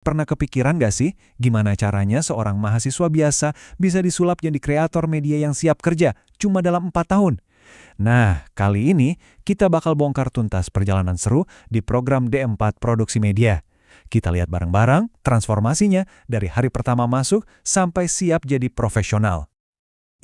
Pernah kepikiran nggak sih gimana caranya seorang mahasiswa biasa bisa disulap jadi kreator media yang siap kerja cuma dalam 4 tahun? Nah, kali ini kita bakal bongkar tuntas perjalanan seru di program D4 Produksi Media. Kita lihat bareng-bareng transformasinya dari hari pertama masuk sampai siap jadi profesional.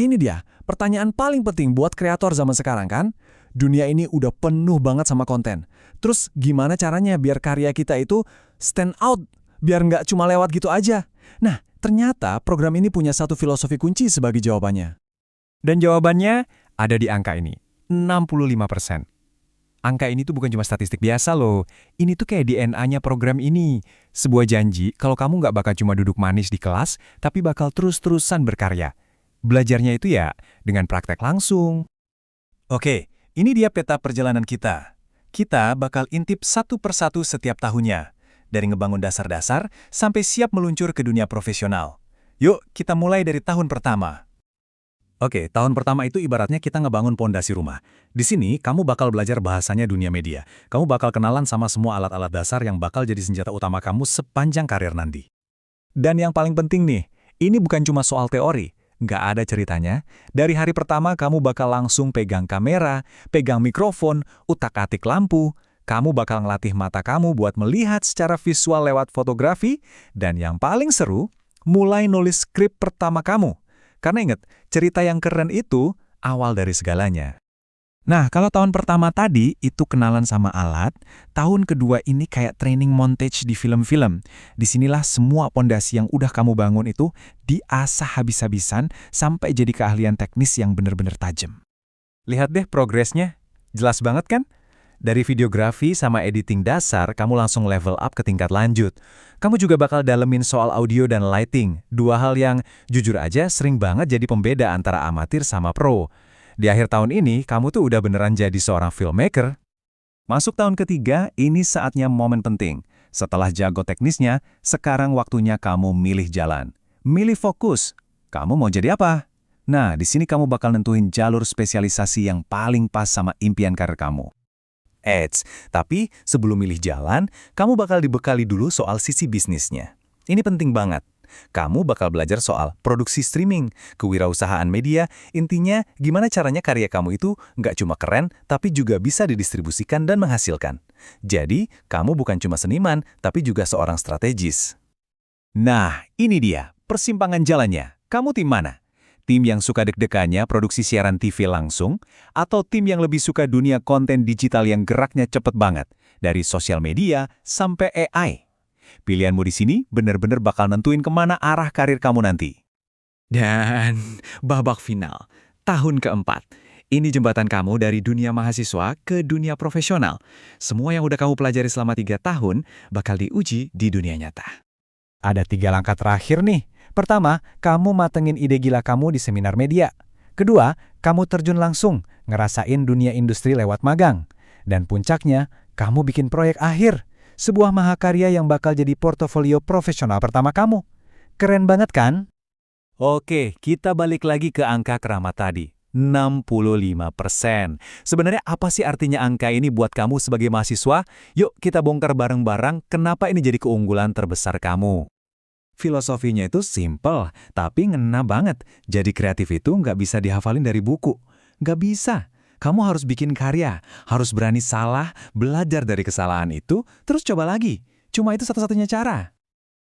Ini dia, pertanyaan paling penting buat kreator zaman sekarang kan? Dunia ini udah penuh banget sama konten. Terus gimana caranya biar karya kita itu stand out? Biar nggak cuma lewat gitu aja. Nah, ternyata program ini punya satu filosofi kunci sebagai jawabannya. Dan jawabannya ada di angka ini, 65%. Angka ini tuh bukan cuma statistik biasa loh. Ini tuh kayak DNA-nya program ini. Sebuah janji kalau kamu nggak bakal cuma duduk manis di kelas, tapi bakal terus-terusan berkarya. Belajarnya itu ya dengan praktek langsung. Oke, ini dia peta perjalanan kita. Kita bakal intip satu persatu setiap tahunnya. Dari ngebangun dasar-dasar sampai siap meluncur ke dunia profesional. Yuk, kita mulai dari tahun pertama. Oke, tahun pertama itu ibaratnya kita ngebangun pondasi rumah. Di sini, kamu bakal belajar bahasanya dunia media. Kamu bakal kenalan sama semua alat-alat dasar yang bakal jadi senjata utama kamu sepanjang karir nanti. Dan yang paling penting nih, ini bukan cuma soal teori. Nggak ada ceritanya. Dari hari pertama, kamu bakal langsung pegang kamera, pegang mikrofon, utak-atik lampu. Kamu bakal ngelatih mata kamu buat melihat secara visual lewat fotografi. Dan yang paling seru, mulai nulis skrip pertama kamu. Karena ingat, cerita yang keren itu awal dari segalanya. Nah, kalau tahun pertama tadi itu kenalan sama alat, tahun kedua ini kayak training montage di film-film. Disinilah semua pondasi yang udah kamu bangun itu diasah habis-habisan sampai jadi keahlian teknis yang benar-benar tajam. Lihat deh progresnya, jelas banget kan? Dari videografi sama editing dasar, kamu langsung level up ke tingkat lanjut. Kamu juga bakal dalemin soal audio dan lighting, dua hal yang jujur aja sering banget jadi pembeda antara amatir sama pro. Di akhir tahun ini, kamu tuh udah beneran jadi seorang filmmaker. Masuk tahun ketiga, ini saatnya momen penting. Setelah jago teknisnya, sekarang waktunya kamu milih jalan. Milih fokus. Kamu mau jadi apa? Nah, di sini kamu bakal nentuin jalur spesialisasi yang paling pas sama impian karir kamu. Tapi sebelum milih jalan, kamu bakal dibekali dulu soal sisi bisnisnya. Ini penting banget. Kamu bakal belajar soal produksi streaming, kewirausahaan media, intinya gimana caranya karya kamu itu nggak cuma keren, tapi juga bisa didistribusikan dan menghasilkan. Jadi, kamu bukan cuma seniman, tapi juga seorang strategis. Nah, ini dia, persimpangan jalannya. Kamu tim mana? Tim yang suka deg-degannya produksi siaran TV langsung, atau tim yang lebih suka dunia konten digital yang geraknya cepet banget, dari sosial media sampai AI. Pilihanmu di sini benar-benar bakal nentuin kemana arah karir kamu nanti. Dan babak final, tahun keempat. Ini jembatan kamu dari dunia mahasiswa ke dunia profesional. Semua yang udah kamu pelajari selama 3 tahun bakal diuji di dunia nyata. Ada 3 langkah terakhir nih. Pertama, kamu matengin ide gila kamu di seminar media. Kedua, kamu terjun langsung, ngerasain dunia industri lewat magang. Dan puncaknya, kamu bikin proyek akhir, sebuah mahakarya yang bakal jadi portofolio profesional pertama kamu. Keren banget kan? Oke, kita balik lagi ke angka keramat tadi. 65%. Sebenarnya apa sih artinya angka ini buat kamu sebagai mahasiswa? Yuk kita bongkar bareng-bareng kenapa ini jadi keunggulan terbesar kamu. Filosofinya itu simple, tapi ngena banget. Jadi kreatif itu nggak bisa dihafalin dari buku. Nggak bisa. Kamu harus bikin karya, harus berani salah, belajar dari kesalahan itu, terus coba lagi. Cuma itu satu-satunya cara.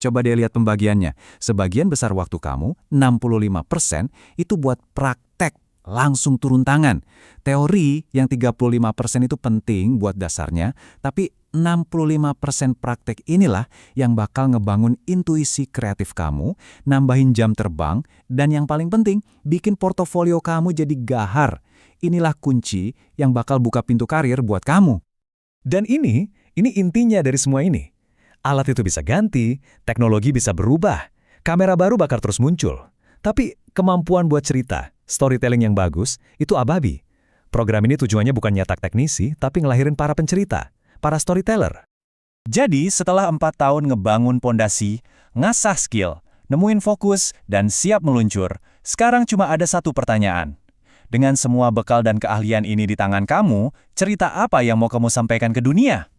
Coba deh lihat pembagiannya. Sebagian besar waktu kamu, 65%, itu buat praktek, langsung turun tangan. Teori yang 35% itu penting buat dasarnya, tapi 65% praktek inilah yang bakal ngebangun intuisi kreatif kamu, nambahin jam terbang, dan yang paling penting, bikin portofolio kamu jadi gahar. Inilah kunci yang bakal buka pintu karir buat kamu. Dan ini intinya dari semua ini. Alat itu bisa ganti, teknologi bisa berubah, kamera baru bakal terus muncul. Tapi kemampuan buat cerita, storytelling yang bagus, itu abadi. Program ini tujuannya bukan nyetak teknisi, tapi ngelahirin para pencerita, para storyteller. Jadi setelah 4 tahun ngebangun pondasi, ngasah skill, nemuin fokus, dan siap meluncur, sekarang cuma ada satu pertanyaan. Dengan semua bekal dan keahlian ini di tangan kamu, cerita apa yang mau kamu sampaikan ke dunia?